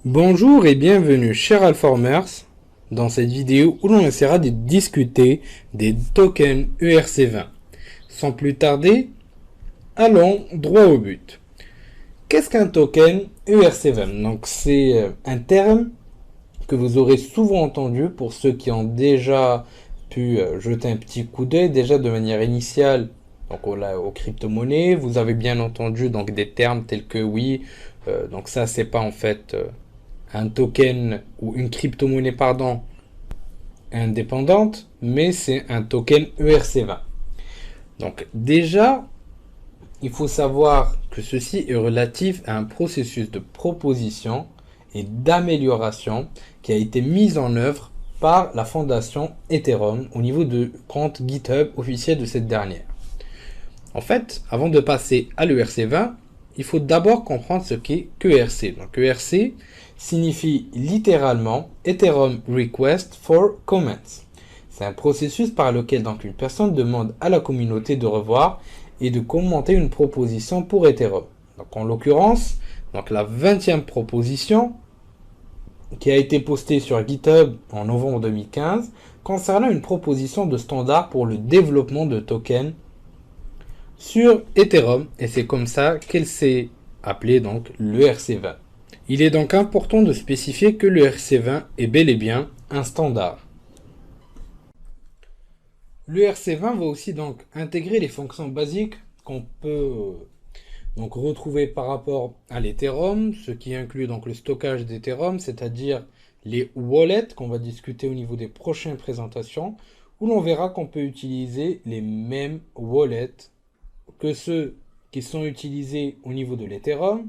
Bonjour et bienvenue chers Alformers dans cette vidéo où l'on essaiera de discuter des tokens ERC20. Sans plus tarder, allons droit au but. Qu'est-ce qu'un token ERC20? Donc c'est un terme que vous aurez souvent entendu pour ceux qui ont déjà pu jeter un petit coup d'œil déjà de manière initiale donc aux crypto-monnaies. Vous avez bien entendu donc des termes tels que oui, donc ça c'est pas en fait un token ou une crypto-monnaie pardon indépendante, mais c'est un token ERC20. Donc déjà, il faut savoir que ceci est relatif à un processus de proposition et d'amélioration qui a été mis en œuvre par la fondation Ethereum au niveau de compte GitHub officiel de cette dernière. En fait, avant de passer à l'ERC20, il faut d'abord comprendre ce qu'est ERC. Donc ERC signifie littéralement Ethereum Request for Comments. C'est un processus par lequel donc une personne demande à la communauté de revoir et de commenter une proposition pour Ethereum. Donc en l'occurrence, donc la 20e proposition qui a été postée sur GitHub en novembre 2015 concernant une proposition de standard pour le développement de tokens sur Ethereum et c'est comme ça qu'elle s'est appelée donc l'ERC20. Il est donc important de spécifier que l'ERC20 est bel et bien un standard. L'ERC20 va aussi donc intégrer les fonctions basiques qu'on peut donc retrouver par rapport à l'Ethereum, ce qui inclut donc le stockage d'Ethereum, c'est-à-dire les wallets qu'on va discuter au niveau des prochaines présentations, où l'on verra qu'on peut utiliser les mêmes wallets que ceux qui sont utilisés au niveau de l'Ethereum,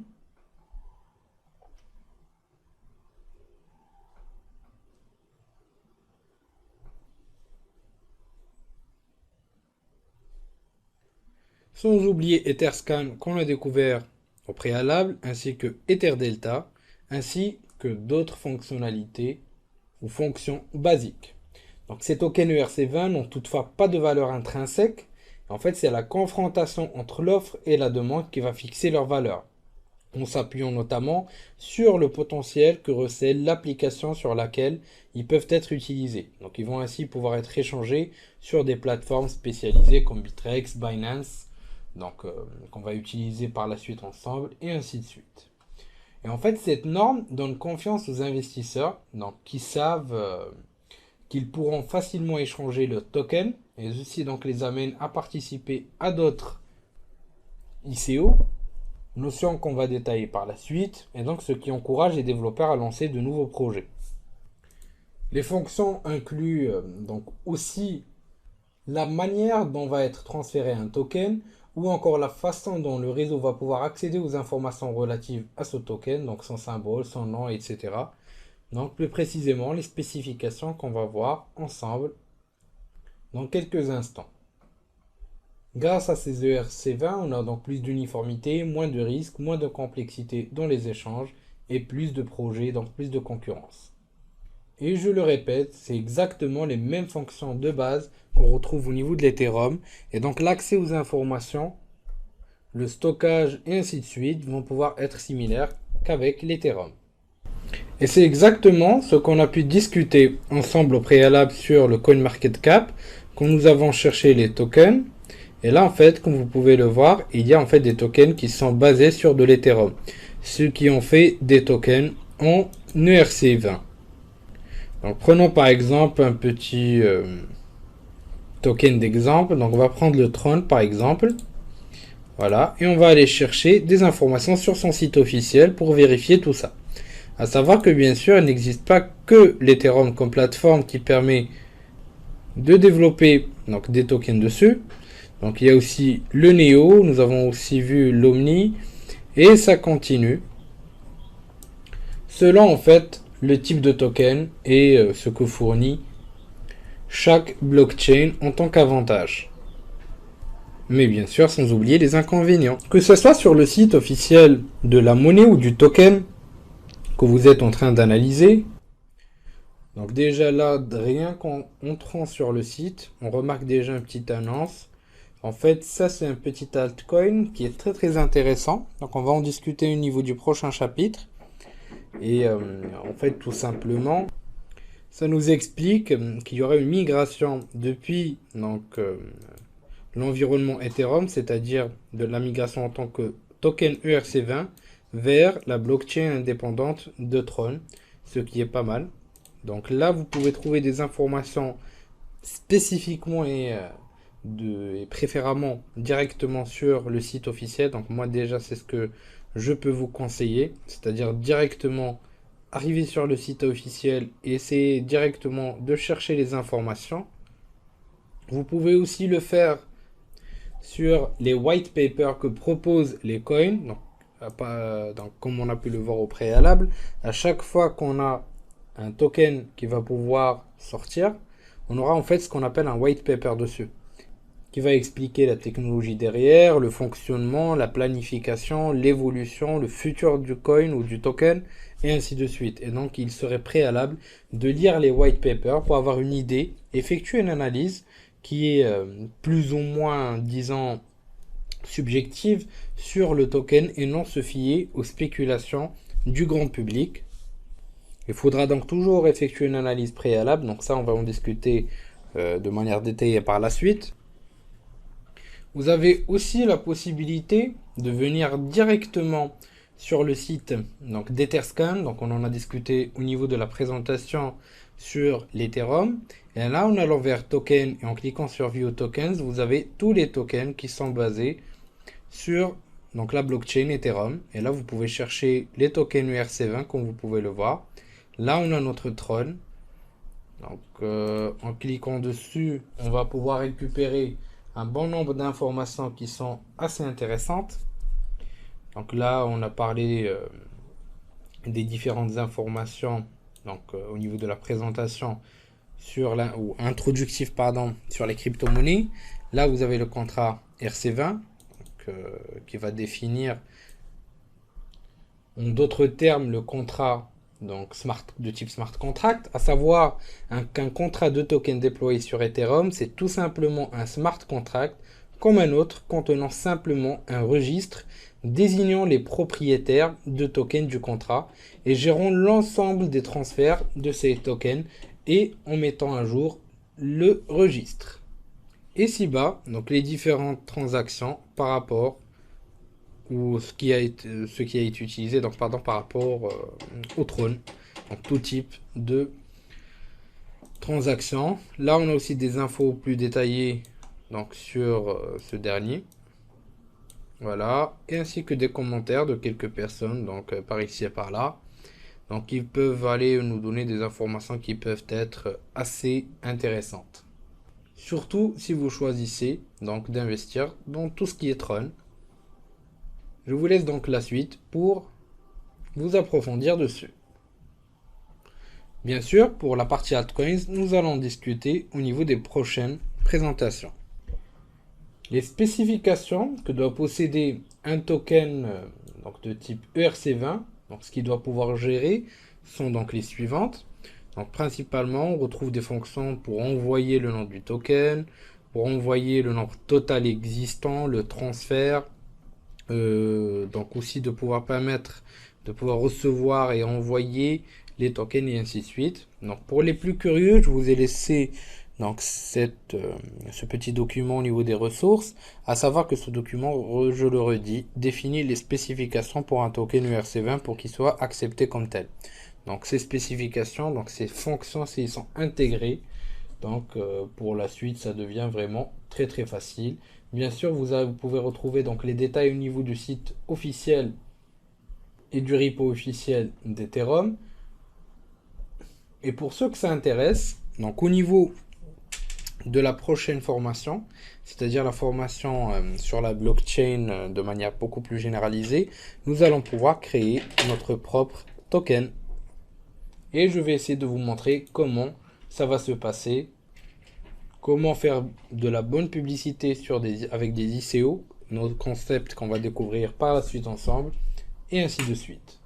sans oublier Etherscan qu'on a découvert au préalable, ainsi que EtherDelta, ainsi que d'autres fonctionnalités ou fonctions basiques. Donc ces tokens ERC20 n'ont toutefois pas de valeur intrinsèque. En fait, c'est la confrontation entre l'offre et la demande qui va fixer leur valeur, en s'appuyant notamment sur le potentiel que recèle l'application sur laquelle ils peuvent être utilisés. Donc ils vont ainsi pouvoir être échangés sur des plateformes spécialisées comme Bittrex, Binance, donc qu'on va utiliser par la suite ensemble, et ainsi de suite. Et en fait, cette norme donne confiance aux investisseurs donc, qui savent qu'ils pourront facilement échanger le token, et ceci donc les amène à participer à d'autres ICO, notion qu'on va détailler par la suite, et donc ce qui encourage les développeurs à lancer de nouveaux projets. Les fonctions incluent donc aussi la manière dont va être transféré un token, ou encore la façon dont le réseau va pouvoir accéder aux informations relatives à ce token, donc son symbole, son nom, etc. Donc plus précisément les spécifications qu'on va voir ensemble dans quelques instants. Grâce à ces ERC20, on a donc plus d'uniformité, moins de risques, moins de complexité dans les échanges et plus de projets, donc plus de concurrence. Et je le répète, c'est exactement les mêmes fonctions de base qu'on retrouve au niveau de l'Ethereum. Et donc l'accès aux informations, le stockage et ainsi de suite vont pouvoir être similaires qu'avec l'Ethereum. Et c'est exactement ce qu'on a pu discuter ensemble au préalable sur le CoinMarketCap, quand nous avons cherché les tokens. Et là, en fait, comme vous pouvez le voir, il y a en fait des tokens qui sont basés sur de l'Ethereum. Ceux qui ont fait des tokens en ERC20. Donc prenons par exemple un petit token d'exemple. Donc on va prendre le Tron par exemple. Voilà. Et on va aller chercher des informations sur son site officiel pour vérifier tout ça. À savoir que bien sûr, il n'existe pas que l'Ethereum comme plateforme qui permet de développer donc, des tokens dessus. Donc il y a aussi le Neo, nous avons aussi vu l'Omni, et ça continue. Selon en fait le type de token et ce que fournit chaque blockchain en tant qu'avantage. Mais bien sûr, sans oublier les inconvénients. Que ce soit sur le site officiel de la monnaie ou du token que vous êtes en train d'analyser. Donc déjà là, rien qu'en entrant sur le site, on remarque déjà une petite annonce. En fait, ça c'est un petit altcoin qui est très intéressant. Donc on va en discuter au niveau du prochain chapitre. Et en fait, tout simplement, ça nous explique qu'il y aura une migration depuis l'environnement Ethereum, c'est-à-dire de la migration en tant que token ERC20 vers la blockchain indépendante de Tron, ce qui est pas mal. Donc là, vous pouvez trouver des informations spécifiquement et préférablement directement sur le site officiel. Donc moi déjà, c'est ce que je peux vous conseiller, c'est-à-dire directement arriver sur le site officiel et essayer directement de chercher les informations. Vous pouvez aussi le faire sur les white papers que proposent les coins. Donc, comme on a pu le voir au préalable, à chaque fois qu'on a un token qui va pouvoir sortir, on aura en fait ce qu'on appelle un white paper dessus, qui va expliquer la technologie derrière, le fonctionnement, la planification, l'évolution, le futur du coin ou du token, et ainsi de suite. Et donc, il serait préalable de lire les white papers pour avoir une idée, effectuer une analyse qui est plus ou moins, disons, subjective sur le token et non se fier aux spéculations du grand public. Il faudra donc toujours effectuer une analyse préalable, donc ça on va en discuter de manière détaillée par la suite. Vous avez aussi la possibilité de venir directement sur le site d'Etherscan, donc on en a discuté au niveau de la présentation sur l'Ethereum. Et là, en allant vers Token et en cliquant sur View Tokens, vous avez tous les tokens qui sont basés sur la blockchain Ethereum. Et là, vous pouvez chercher les tokens ERC20 comme vous pouvez le voir. Là, on a notre Tron. Donc, en cliquant dessus, on va pouvoir récupérer un bon nombre d'informations qui sont assez intéressantes. Donc là, on a parlé des différentes informations au niveau de la présentation ou introductif sur les crypto-monnaies. Là, vous avez le contrat RC20 qui va définir en d'autres termes le contrat de type smart contract, à savoir qu'un contrat de token déployé sur Ethereum, c'est tout simplement un smart contract comme un autre contenant simplement un registre désignant les propriétaires de tokens du contrat et gérant l'ensemble des transferts de ces tokens et en mettant à jour le registre. Et ci-bas, donc les différentes transactions par rapport ou ce qui a été utilisé par rapport au Tron. Donc tout type de transactions. Là, on a aussi des infos plus détaillées sur ce dernier. Voilà, et ainsi que des commentaires de quelques personnes, par ici et par là. Donc ils peuvent aller nous donner des informations qui peuvent être assez intéressantes. Surtout si vous choisissez d'investir dans tout ce qui est Tron. Je vous laisse donc la suite pour vous approfondir dessus. Bien sûr, pour la partie altcoins, nous allons discuter au niveau des prochaines présentations. Les spécifications que doit posséder un token de type ERC20, ce qu'il doit pouvoir gérer, sont les suivantes. Principalement, on retrouve des fonctions pour envoyer le nom du token, pour envoyer le nombre total existant, le transfert, aussi de pouvoir permettre de pouvoir recevoir et envoyer les tokens et ainsi de suite. Pour les plus curieux, je vous ai laissé ce petit document au niveau des ressources, à savoir que ce document, je le redis, définit les spécifications pour un token ERC20 pour qu'il soit accepté comme tel. Ces spécifications, ces fonctions, s'ils sont intégrés, pour la suite, ça devient vraiment très très facile. Bien sûr, vous pouvez retrouver les détails au niveau du site officiel et du repo officiel d'Ethereum. Et pour ceux que ça intéresse, au niveau de la prochaine formation, c'est-à-dire la formation sur la blockchain de manière beaucoup plus généralisée, nous allons pouvoir créer notre propre token. Et je vais essayer de vous montrer comment ça va se passer, comment faire de la bonne publicité avec des ICO, notre concept qu'on va découvrir par la suite ensemble, et ainsi de suite.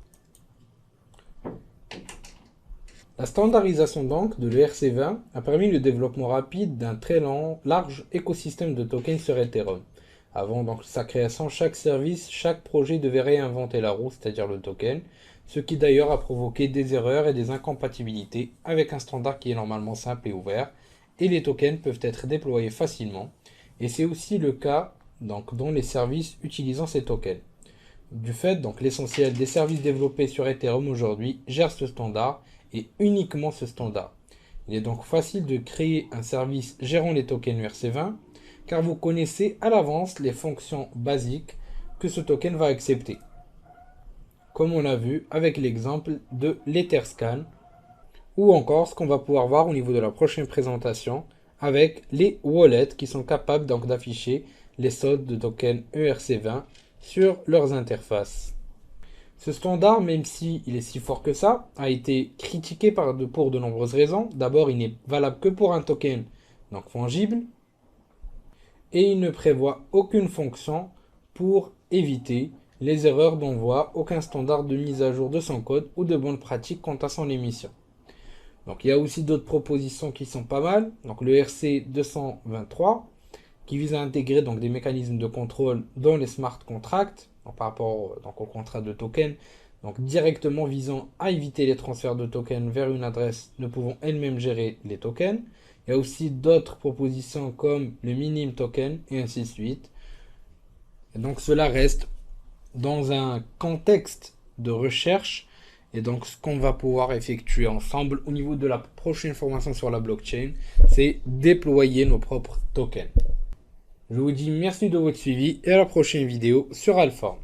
La standardisation de l'ERC20 a permis le développement rapide d'un très large écosystème de tokens sur Ethereum. Avant sa création, chaque service, chaque projet devait réinventer la roue, c'est-à-dire le token. ce qui d'ailleurs a provoqué des erreurs et des incompatibilités avec un standard qui est normalement simple et ouvert, et les tokens peuvent être déployés facilement, et c'est aussi le cas donc, dans les services utilisant ces tokens. Du fait, donc l'essentiel des services développés sur Ethereum aujourd'hui gèrent ce standard et uniquement ce standard. Il est donc facile de créer un service gérant les tokens ERC20 car vous connaissez à l'avance les fonctions basiques que ce token va accepter. Comme on a vu avec l'exemple de l'Etherscan ou encore ce qu'on va pouvoir voir au niveau de la prochaine présentation avec les wallets qui sont capables donc d'afficher les soldes de tokens ERC20 sur leurs interfaces. Ce standard, même s'il est si fort que ça, a été critiqué pour de nombreuses raisons. D'abord, il n'est valable que pour un token donc fongible et il ne prévoit aucune fonction pour éviter les erreurs d'envoi, aucun standard de mise à jour de son code ou de bonnes pratiques quant à son émission. Donc il y a aussi d'autres propositions qui sont pas mal. Donc le RC223 qui vise à intégrer donc des mécanismes de contrôle dans les smart contracts par rapport donc, au contrat de token, donc directement visant à éviter les transferts de tokens vers une adresse ne pouvant elle-même gérer les tokens. Il y a aussi d'autres propositions comme le minimum token et ainsi de suite. Et donc cela reste dans un contexte de recherche et donc ce qu'on va pouvoir effectuer ensemble au niveau de la prochaine formation sur la blockchain, c'est déployer nos propres tokens. Je vous dis merci de votre suivi et à la prochaine vidéo sur Alpha.